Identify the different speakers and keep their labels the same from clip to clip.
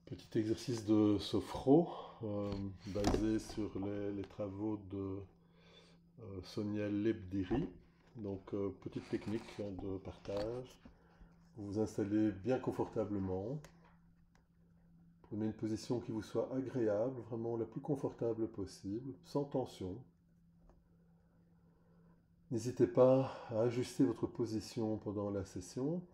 Speaker 1: Petit exercice de sophro basé sur les travaux de Sonia Lebdiri. Donc, petite technique de partage. Vous vous installez bien confortablement. Prenez une position qui vous soit agréable, vraiment la plus confortable possible, sans tension. N'hésitez pas à ajuster votre position pendant la session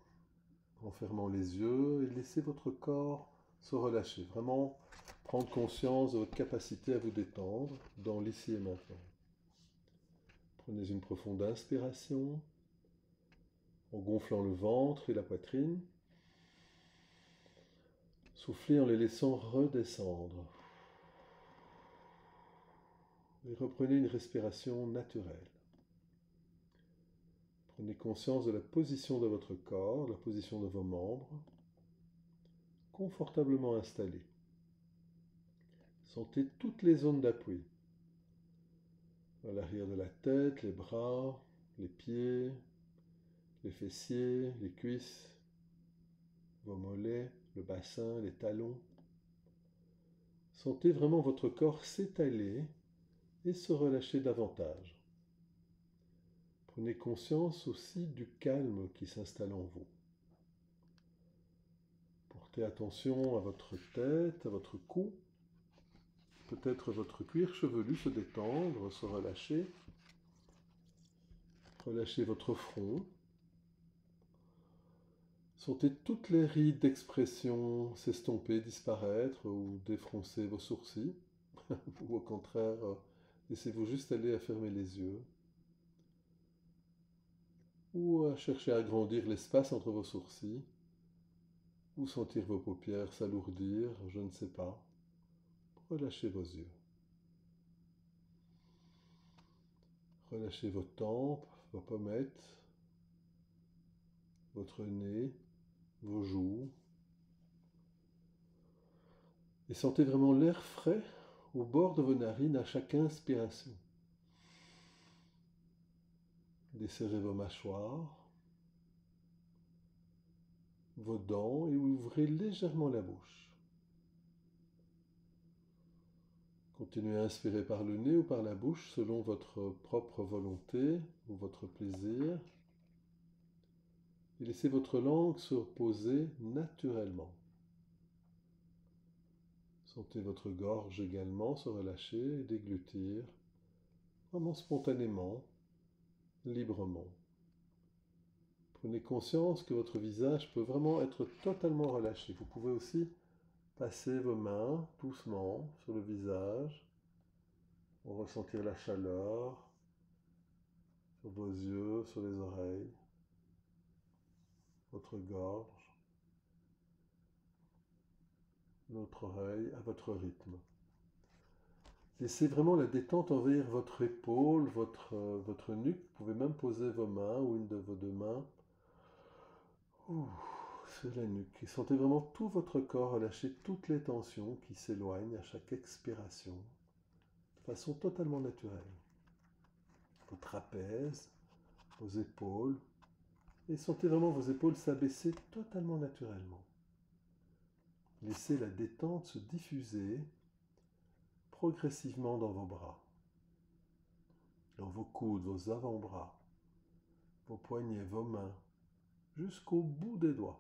Speaker 1: en fermant les yeux et laissez votre corps se relâcher. Vraiment prendre conscience de votre capacité à vous détendre dans l'ici et maintenant. Prenez une profonde inspiration en gonflant le ventre et la poitrine. Soufflez en les laissant redescendre. Et reprenez une respiration naturelle. Prenez conscience de la position de votre corps, la position de vos membres, confortablement installés. Sentez toutes les zones d'appui. À l'arrière de la tête, les bras, les pieds, les fessiers, les cuisses, vos mollets, le bassin, les talons. Sentez vraiment votre corps s'étaler et se relâcher davantage. Prenez conscience aussi du calme qui s'installe en vous. Portez attention à votre tête, à votre cou. Peut-être votre cuir chevelu se détendre, se relâcher. Relâchez votre front. Sentez toutes les rides d'expression s'estomper, disparaître ou défroncer vos sourcils. Ou au contraire, laissez-vous juste aller à fermer les yeux. Ou à chercher à agrandir l'espace entre vos sourcils. Ou sentir vos paupières s'alourdir, je ne sais pas. Relâchez vos yeux. Relâchez vos tempes, vos pommettes, votre nez, vos joues. Et sentez vraiment l'air frais au bord de vos narines à chaque inspiration. Desserrez vos mâchoires, vos dents et ouvrez légèrement la bouche. Continuez à inspirer par le nez ou par la bouche selon votre propre volonté ou votre plaisir. Et laissez votre langue se poser naturellement. Sentez votre gorge également se relâcher et déglutir, vraiment spontanément, librement. Prenez conscience que votre visage peut vraiment être totalement relâché. Vous pouvez aussi passer vos mains doucement sur le visage, pour ressentir la chaleur sur vos yeux, sur les oreilles, votre gorge, l'autre oreille à votre rythme. Laissez vraiment la détente envahir votre épaule, votre nuque. Vous pouvez même poser vos mains ou une de vos deux mains sur la nuque. Et sentez vraiment tout votre corps relâcher toutes les tensions qui s'éloignent à chaque expiration, de façon totalement naturelle. Vos trapèzes, vos épaules, et sentez vraiment vos épaules s'abaisser totalement naturellement. Laissez la détente se diffuser progressivement dans vos bras, dans vos coudes, vos avant-bras, vos poignets, vos mains, jusqu'au bout des doigts.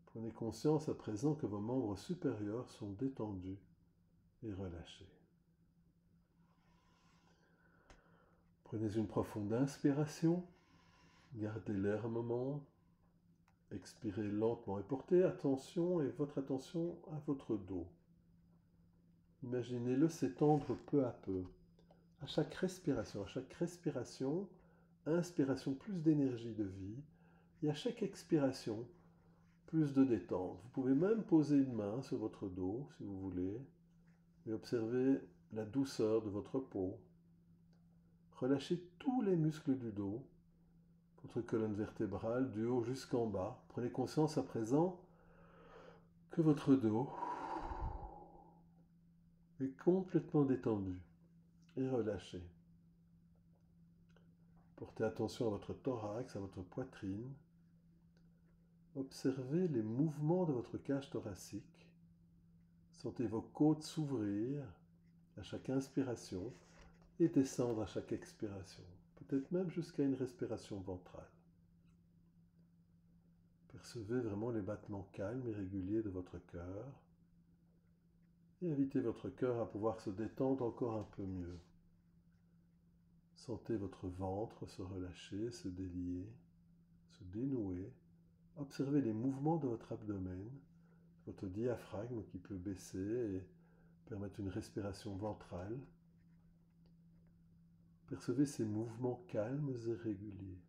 Speaker 1: Prenez conscience à présent que vos membres supérieurs sont détendus et relâchés. Prenez une profonde inspiration, gardez l'air un moment, expirez lentement et portez attention et votre attention à votre dos. Imaginez-le s'étendre peu à peu. À chaque respiration, inspiration plus d'énergie de vie, et à chaque expiration, plus de détente. Vous pouvez même poser une main sur votre dos si vous voulez, et observer la douceur de votre peau. Relâchez tous les muscles du dos, votre colonne vertébrale, du haut jusqu'en bas. Prenez conscience à présent que votre dos est complètement détendu et relâché. Portez attention à votre thorax, à votre poitrine. observez les mouvements de votre cage thoracique. Sentez vos côtes s'ouvrir à chaque inspiration et descendre à chaque expiration, peut-être même jusqu'à une respiration ventrale. Percevez vraiment les battements calmes et réguliers de votre cœur et invitez votre cœur à pouvoir se détendre encore un peu mieux. Sentez votre ventre se relâcher, se délier, se dénouer. Observez les mouvements de votre abdomen, votre diaphragme qui peut baisser et permettre une respiration ventrale. Percevez ces mouvements calmes et réguliers.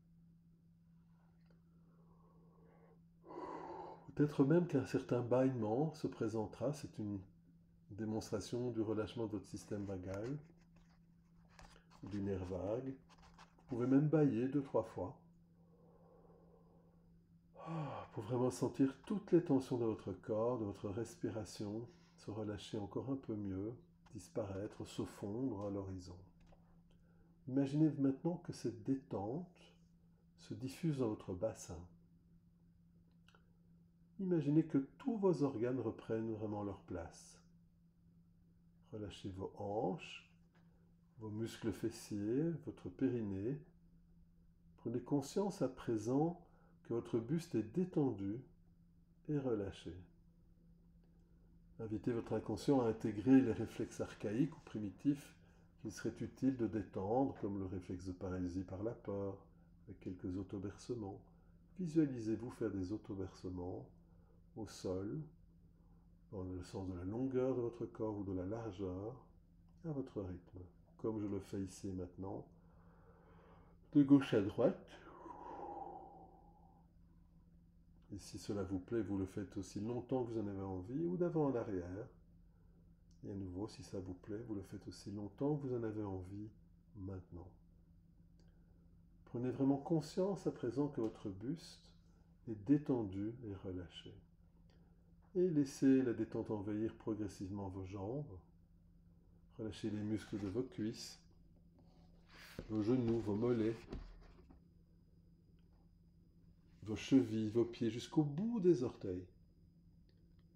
Speaker 1: Peut-être même qu'un certain bâillement se présentera, c'est une démonstration du relâchement de votre système vagal, du nerf vague. Vous pouvez même bâiller 2-3 fois pour vraiment sentir toutes les tensions de votre corps, de votre respiration, se relâcher encore un peu mieux, disparaître, se fondre à l'horizon. Imaginez maintenant que cette détente se diffuse dans votre bassin. Imaginez que tous vos organes reprennent vraiment leur place. Relâchez vos hanches, vos muscles fessiers, votre périnée. Prenez conscience à présent que votre buste est détendu et relâché. Invitez votre inconscient à intégrer les réflexes archaïques ou primitifs qu'il serait utile de détendre, comme le réflexe de paralysie par la peur, avec quelques autobercements. Visualisez-vous faire des autobercements au sol, dans le sens de la longueur de votre corps ou de la largeur, à votre rythme, comme je le fais ici maintenant, de gauche à droite. Et si cela vous plaît, vous le faites aussi longtemps que vous en avez envie, ou d'avant en arrière. Et à nouveau, si ça vous plaît, vous le faites aussi longtemps que vous en avez envie maintenant. Prenez vraiment conscience à présent que votre buste est détendu et relâché. Et laissez la détente envahir progressivement vos jambes. Relâchez les muscles de vos cuisses, vos genoux, vos mollets, vos chevilles, vos pieds jusqu'au bout des orteils.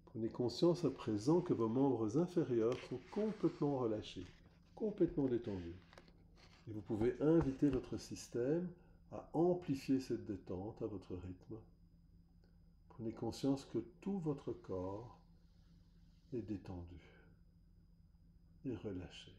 Speaker 1: Prenez conscience à présent que vos membres inférieurs sont complètement relâchés, complètement détendus. Et vous pouvez inviter votre système à amplifier cette détente à votre rythme. Prenez conscience que tout votre corps est détendu et relâché.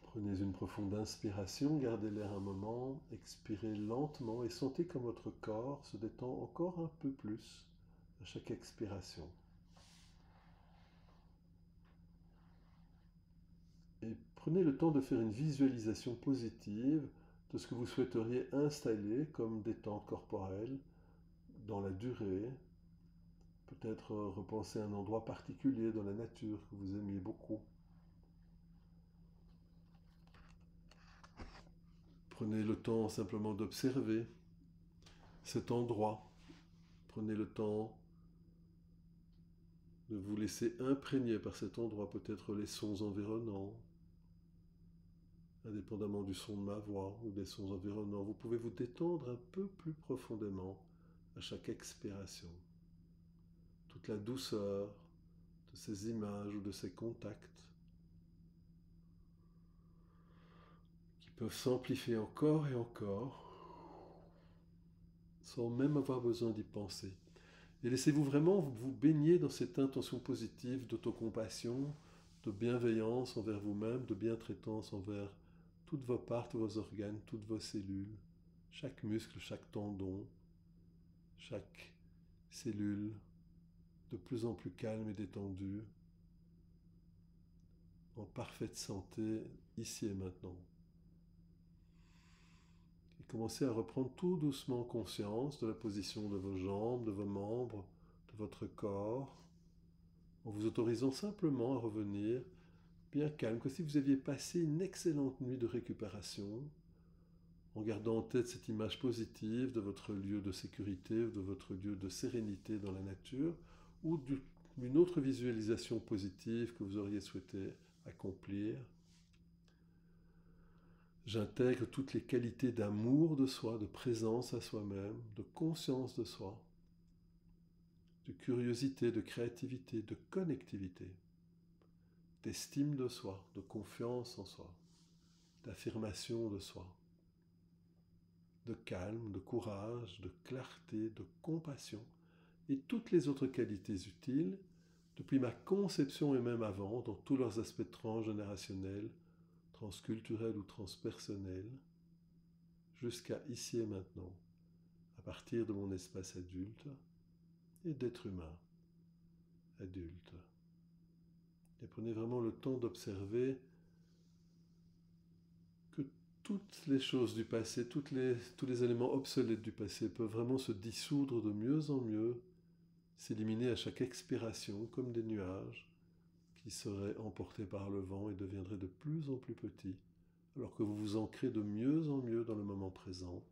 Speaker 1: Prenez une profonde inspiration, gardez l'air un moment, expirez lentement et sentez comme votre corps se détend encore un peu plus à chaque expiration. Et prenez le temps de faire une visualisation positive de ce que vous souhaiteriez installer comme détente corporelle dans la durée. Peut-être repenser à un endroit particulier dans la nature que vous aimiez beaucoup. Prenez le temps simplement d'observer cet endroit. Prenez le temps de vous laisser imprégner par cet endroit, peut-être les sons environnants, indépendamment du son de ma voix ou des sons environnants. Vous pouvez vous détendre un peu plus profondément à chaque expiration. Toute la douceur de ces images ou de ces contacts qui peuvent s'amplifier encore et encore sans même avoir besoin d'y penser. Et laissez-vous vraiment vous baigner dans cette intention positive d'autocompassion, de bienveillance envers vous-même, de bientraitance envers toutes vos parts, tous vos organes, toutes vos cellules, chaque muscle, chaque tendon, chaque cellule, de plus en plus calme et détendue, en parfaite santé, ici et maintenant. Et commencez à reprendre tout doucement conscience de la position de vos jambes, de vos membres, de votre corps, en vous autorisant simplement à revenir bien calme, comme si vous aviez passé une excellente nuit de récupération, en gardant en tête cette image positive de votre lieu de sécurité, de votre lieu de sérénité dans la nature, ou d'une autre visualisation positive que vous auriez souhaité accomplir. J'intègre toutes les qualités d'amour de soi, de présence à soi-même, de conscience de soi, de curiosité, de créativité, de connectivité, d'estime de soi, de confiance en soi, d'affirmation de soi, de calme, de courage, de clarté, de compassion et toutes les autres qualités utiles depuis ma conception et même avant, dans tous leurs aspects transgénérationnels, transculturels ou transpersonnels, jusqu'à ici et maintenant, à partir de mon espace adulte et d'être humain adulte. Et prenez vraiment le temps d'observer que toutes les choses du passé, tous les éléments obsolètes du passé peuvent vraiment se dissoudre de mieux en mieux, s'éliminer à chaque expiration comme des nuages qui seraient emportés par le vent et deviendraient de plus en plus petits, alors que vous vous ancrez de mieux en mieux dans le moment présent,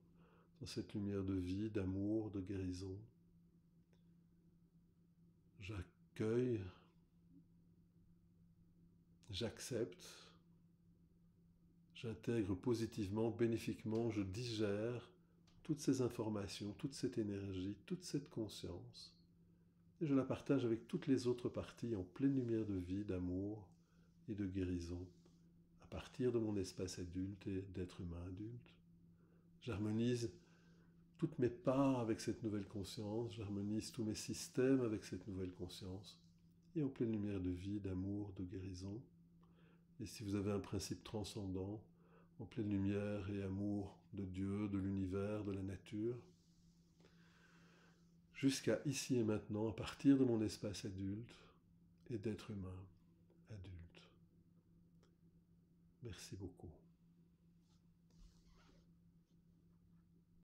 Speaker 1: dans cette lumière de vie, d'amour, de guérison. J'accueille, j'accepte, j'intègre positivement, bénéfiquement, je digère toutes ces informations, toute cette énergie, toute cette conscience, et je la partage avec toutes les autres parties en pleine lumière de vie, d'amour et de guérison, à partir de mon espace adulte et d'être humain adulte. J'harmonise toutes mes parts avec cette nouvelle conscience, j'harmonise tous mes systèmes avec cette nouvelle conscience, et en pleine lumière de vie, d'amour, de guérison. Et si vous avez un principe transcendant, en pleine lumière et amour de Dieu, de l'univers, de la nature, jusqu'à ici et maintenant, à partir de mon espace adulte et d'être humain adulte. Merci beaucoup.